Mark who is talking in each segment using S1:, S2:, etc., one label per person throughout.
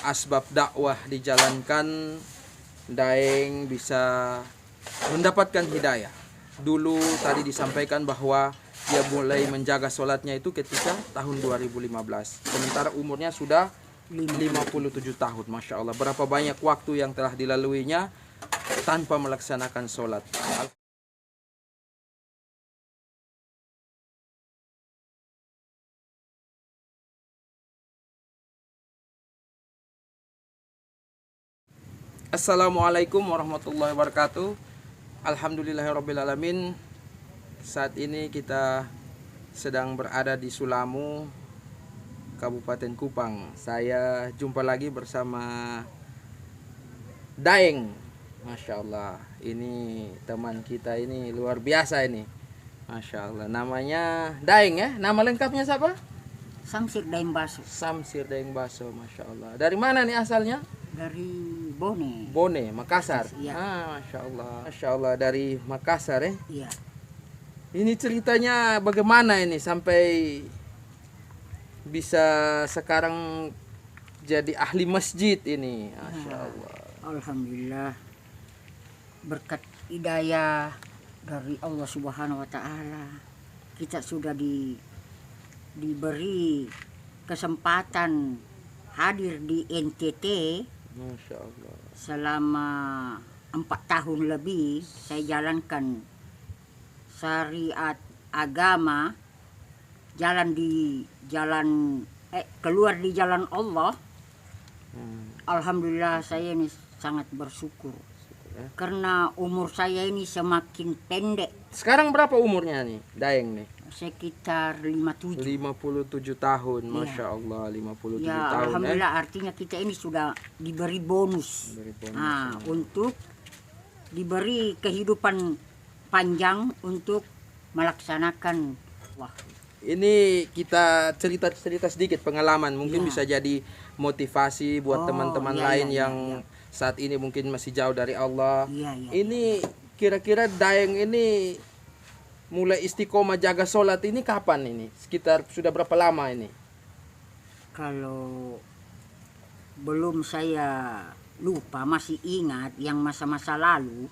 S1: asbab dakwah dijalankan, Daeng bisa mendapatkan hidayah. Dulu tadi disampaikan bahwa dia mulai menjaga sholatnya itu ketika tahun 2015. Sementara umurnya sudah 57 tahun. Masya Allah, berapa banyak waktu yang telah dilaluinya tanpa melaksanakan sholat. Assalamualaikum warahmatullahi wabarakatuh. Alhamdulillahirrabbilalamin. Saat ini kita sedang berada di Sulamu, Kabupaten Kupang. Saya jumpa lagi bersama Daeng. Masya Allah, ini teman kita ini luar biasa ini. Masya Allah, namanya Daeng ya. Nama lengkapnya siapa?
S2: Samsir Daeng Baso.
S1: Samsir Daeng Baso, Masya Allah. Dari mana nih asalnya?
S2: Dari Bone.
S1: Bone, Makassar.
S2: Iya.
S1: Masya Allah. Masya Allah, dari Makassar ya.
S2: Iya.
S1: Ini ceritanya bagaimana ini sampai bisa sekarang jadi ahli masjid ini. Masya Allah.
S2: Alhamdulillah. Berkat hidayah dari Allah Subhanahu wa taala, kita sudah diberi kesempatan hadir di NTT.
S1: Masya Allah.
S2: Selama 4 tahun lebih saya jalankan syariat agama, keluar di jalan Allah. Alhamdulillah, saya ini sangat bersyukur karena umur saya ini semakin pendek.
S1: Sekarang berapa umurnya nih Daeng nih?
S2: Sekitar 57.
S1: 57 tahun. Masya Allah, 57
S2: Ya,
S1: tahun.
S2: alhamdulillah, artinya kita ini sudah diberi bonus. Untuk diberi kehidupan panjang untuk melaksanakan. Wah,
S1: Ini kita cerita sedikit pengalaman, mungkin
S2: Ya.
S1: bisa jadi motivasi buat teman-teman lain yang saat ini mungkin masih jauh dari Allah. Ini kira-kira Daeng ini mulai istiqomah jaga sholat ini kapan ini? Sekitar sudah berapa lama ini?
S2: kalau belum saya lupa, masih ingat yang masa-masa lalu,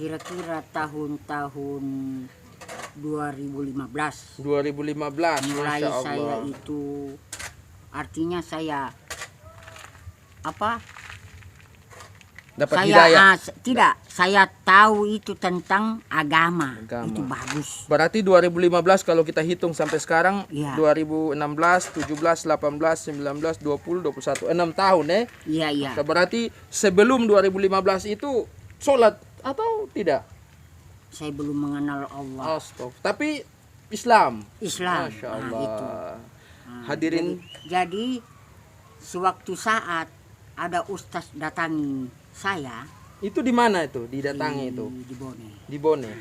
S2: kira-kira tahun-tahun 2015
S1: mulai
S2: mulai saya itu, artinya saya
S1: dapat hidayah.
S2: Saya tahu itu tentang agama. Itu bagus.
S1: Berarti 2015 kalau kita hitung sampai sekarang,
S2: Ya.
S1: 2016, 17, 18, 19, 20, 21, 6 tahun ya.
S2: Iya.
S1: Berarti sebelum 2015 itu sholat atau tidak?
S2: Saya belum mengenal Allah.
S1: Astagfirullah. Tapi Islam.
S2: Islam.
S1: Masya Allah.
S2: Itu.
S1: Hadirin.
S2: Jadi sewaktu saat ada ustaz datangi saya.
S1: Itu di mana itu? Didatangi itu?
S2: Di Bone.
S1: Di Bone.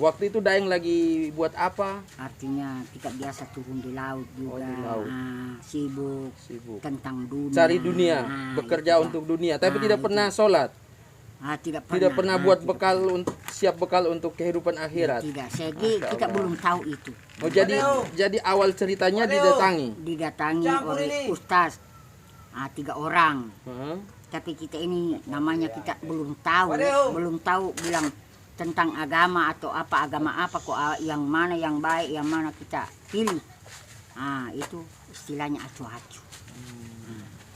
S1: Waktu itu Daeng lagi buat apa?
S2: Artinya kita biasa turun di laut juga.
S1: Di laut.
S2: Sibuk tentang dunia.
S1: Cari dunia, bekerja untuk dunia, tapi tidak pernah sholat. Tidak pernah buat siap bekal untuk kehidupan akhirat.
S2: Tidak, kita belum tahu itu.
S1: Oh, jadi awal ceritanya
S2: Didatangi oleh ustaz. 3 orang. Tapi kita ini namanya kita belum tahu bilang tentang agama atau agama apa kok, yang mana yang baik, yang mana kita pilih. Itu istilahnya acu-acu.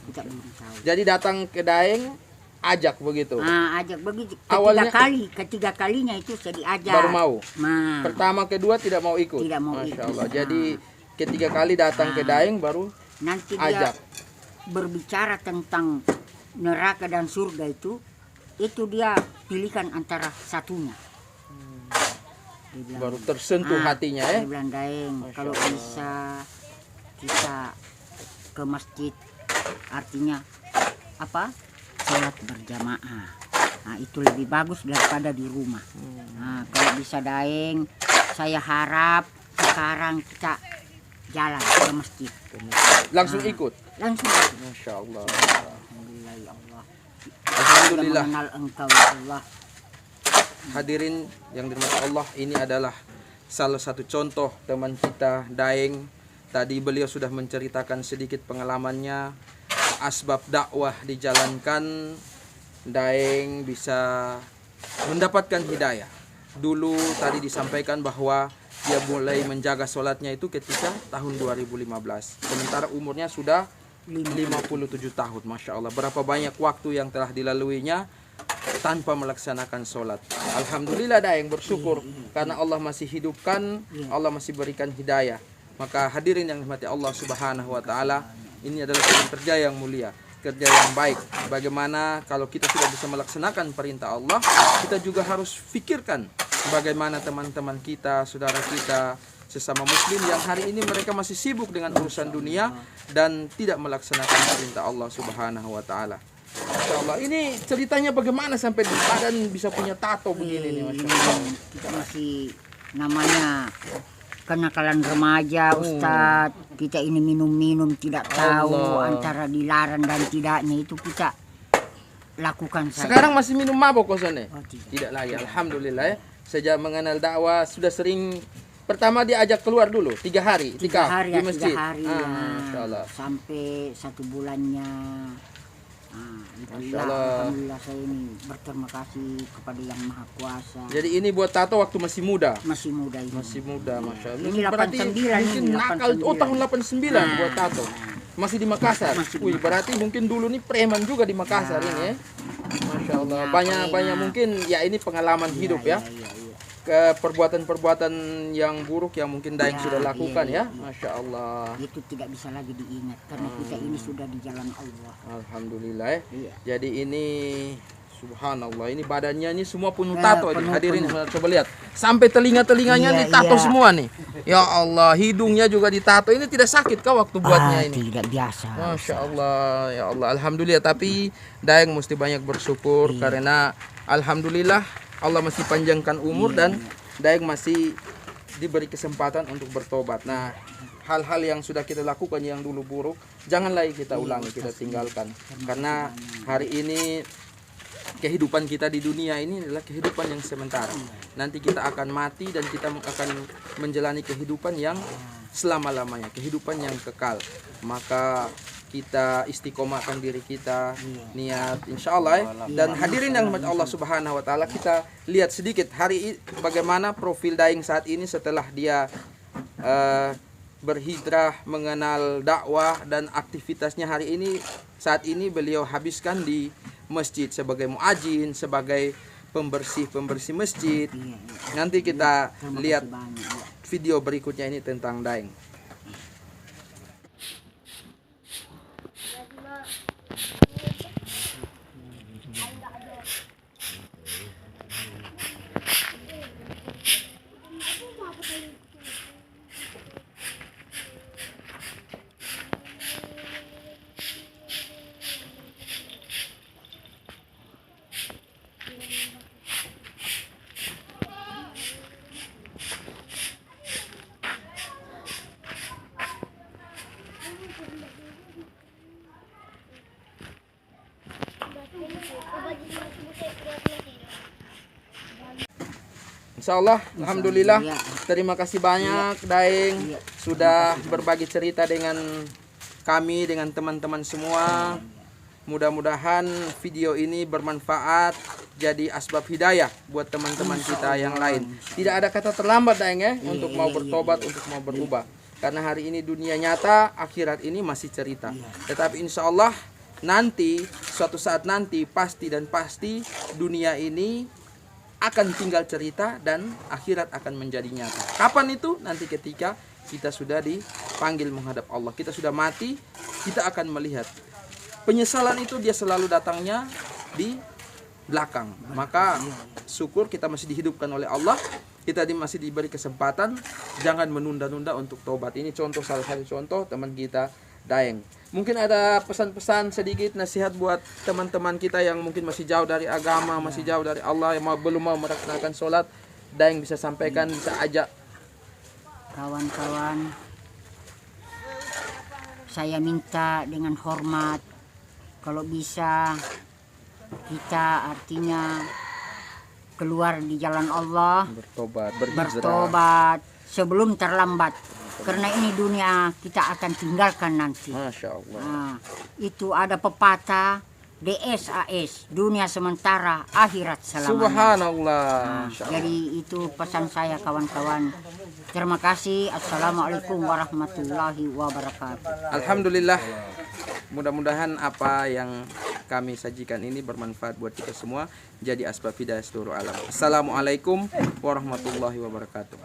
S2: Kita belum tahu.
S1: Jadi datang ke Daeng, ajak begitu.
S2: Ajak begitu. Ketiga kalinya itu saya diajak.
S1: Baru mau. Pertama, kedua tidak mau ikut.
S2: Tidak mau
S1: Masya
S2: ikut.
S1: Allah. Jadi ketiga kali datang ke Daeng baru
S2: nanti
S1: ajak.
S2: dia berbicara tentang neraka dan surga itu dia pilihkan antara satunya. Dia bilang,
S1: Baru tersentuh hatinya ya.
S2: Dia bilang, Daeng, kalau bisa kita ke masjid, artinya sholat berjamaah. Itu lebih bagus daripada di rumah. Kalau bisa Daeng, saya harap sekarang kita jalan ke masjid.
S1: Langsung ikut.
S2: Langsung.
S1: Masya Allah.
S2: Alhamdulillah ya Allah.
S1: Alhamdulillah.
S2: Mengenal Engkau ya Allah.
S1: Hadirin yang dirahmati Allah, ini adalah salah satu contoh teman kita Daeng Tadi beliau sudah menceritakan sedikit pengalamannya, asbab dakwah dijalankan, Daeng bisa mendapatkan hidayah. Dulu tadi disampaikan bahwa dia mulai menjaga sholatnya itu ketika tahun 2015. Sementara umurnya sudah 57 tahun. Masya Allah, berapa banyak waktu yang telah dilaluinya tanpa melaksanakan sholat. Alhamdulillah Daeng bersyukur karena Allah masih hidupkan, Allah masih berikan hidayah. Maka hadirin yang dirahmati Allah Subhanahu wa taala, ini adalah kerja yang mulia, kerja yang baik. Bagaimana kalau kita sudah bisa melaksanakan perintah Allah, kita juga harus fikirkan bagaimana teman-teman kita, saudara kita, sesama muslim yang hari ini mereka masih sibuk dengan urusan dunia dan tidak melaksanakan perintah Allah Subhanahu wa taala. Masya Allah, ini ceritanya bagaimana sampai di badan bisa punya tato begini nih, Masya Allah.
S2: Kita masih namanya kenakalan remaja, Ustadz. Kita ini minum-minum tidak tahu
S1: Allah.
S2: antara dilarang dan tidaknya, itu kita lakukan saja.
S1: Sekarang masih minum mabok kosone?
S2: Oh, tidak.
S1: Tidak lagi, alhamdulillah ya. Sejak mengenal dakwah sudah sering. Pertama diajak keluar dulu 3 hari,
S2: 3 hari
S1: di
S2: ya,
S1: masjid.
S2: 3 hari ya.
S1: Masya Allah.
S2: Sampai 1 bulannya.
S1: Masya Allah.
S2: Alhamdulillah saya ini berterima kasih kepada Yang Maha Kuasa.
S1: Jadi ini buat tato waktu masih muda.
S2: Masih muda ini.
S1: Masih muda, Masya Allah.
S2: Ini
S1: Berarti
S2: 89
S1: mungkin
S2: ini,
S1: nakal.
S2: 89.
S1: Oh, tahun 89 buat tato. Masih di Makassar.
S2: Masih di
S1: Wih, berarti mungkin dulu nih preman juga di Makassar ini ya. Masya Allah. Banyak mungkin ya ini pengalaman hidup ya. Ke perbuatan-perbuatan yang buruk yang mungkin Daeng sudah lakukan ya. Masya Allah.
S2: Itu tidak bisa lagi diingat karena kita ini sudah di jalan Allah.
S1: Alhamdulillah ya.
S2: Iya.
S1: Jadi ini subhanallah, ini badannya ini semua penuh tato ini. Hadirin coba lihat. Sampai telinga-telinganya
S2: Iya,
S1: ditato
S2: iya.
S1: semua nih. Ya Allah, hidungnya juga ditato. Ini tidak sakit kah waktu buatnya ini?
S2: Tidak biasa.
S1: Masya Allah, ya Allah, alhamdulillah. Tapi Daeng mesti banyak bersyukur karena alhamdulillah Allah masih panjangkan umur dan Daeng masih diberi kesempatan untuk bertobat. Nah, hal-hal yang sudah kita lakukan yang dulu buruk, jangan lagi kita ulangi, kita tinggalkan. Karena hari ini kehidupan kita di dunia ini adalah kehidupan yang sementara. Nanti kita akan mati dan kita akan menjalani kehidupan yang selama-lamanya, kehidupan yang kekal. Maka kita istiqomahkan diri kita, niat insya Allah ya. Dan hadirin yang dirahmati Allah Subhanahu wa taala, kita lihat sedikit bagaimana profil Daeng saat ini setelah dia berhijrah, mengenal dakwah dan aktivitasnya hari ini. Saat ini beliau habiskan di masjid sebagai muadzin, sebagai pembersih masjid. Nanti kita lihat video berikutnya ini tentang Daeng. Insya Allah, alhamdulillah. Terima kasih banyak Daeng sudah berbagi cerita dengan kami, dengan teman-teman semua. Mudah-mudahan video ini bermanfaat, jadi asbab hidayah buat teman-teman kita yang lain. Tidak ada kata terlambat Daeng ya, untuk mau bertobat, untuk mau berubah. Karena hari ini dunia nyata, akhirat ini masih cerita. Tetapi insya Allah nanti, suatu saat nanti pasti dunia ini akan tinggal cerita dan akhirat akan menjadi nyata. Kapan itu? Nanti ketika kita sudah dipanggil menghadap Allah, kita sudah mati, kita akan melihat. Penyesalan itu dia selalu datangnya di belakang. Maka syukur kita masih dihidupkan oleh Allah, kita masih diberi kesempatan, jangan menunda-nunda untuk tobat. Ini contoh, salah satu contoh teman kita Daeng. Mungkin ada pesan-pesan sedikit nasihat buat teman-teman kita yang mungkin masih jauh dari agama, masih jauh dari Allah, yang belum mau melaksanakan sholat. Daeng bisa sampaikan, bisa ajak.
S2: Kawan-kawan, saya minta dengan hormat, kalau bisa kita artinya keluar di jalan Allah,
S1: Bertobat, berhijrah.
S2: bertobat sebelum terlambat. Karena ini dunia kita akan tinggalkan nanti.
S1: Masya Allah.
S2: Nah, itu ada pepatah DSAS, dunia sementara, akhirat selamanya.
S1: Subhanallah.
S2: Nah, jadi itu pesan saya kawan-kawan. Terima kasih. Assalamualaikum warahmatullahi wabarakatuh.
S1: Alhamdulillah. Mudah-mudahan apa yang kami sajikan ini bermanfaat buat kita semua. Jadi asbab hidayah seluruh alam. Assalamualaikum warahmatullahi wabarakatuh.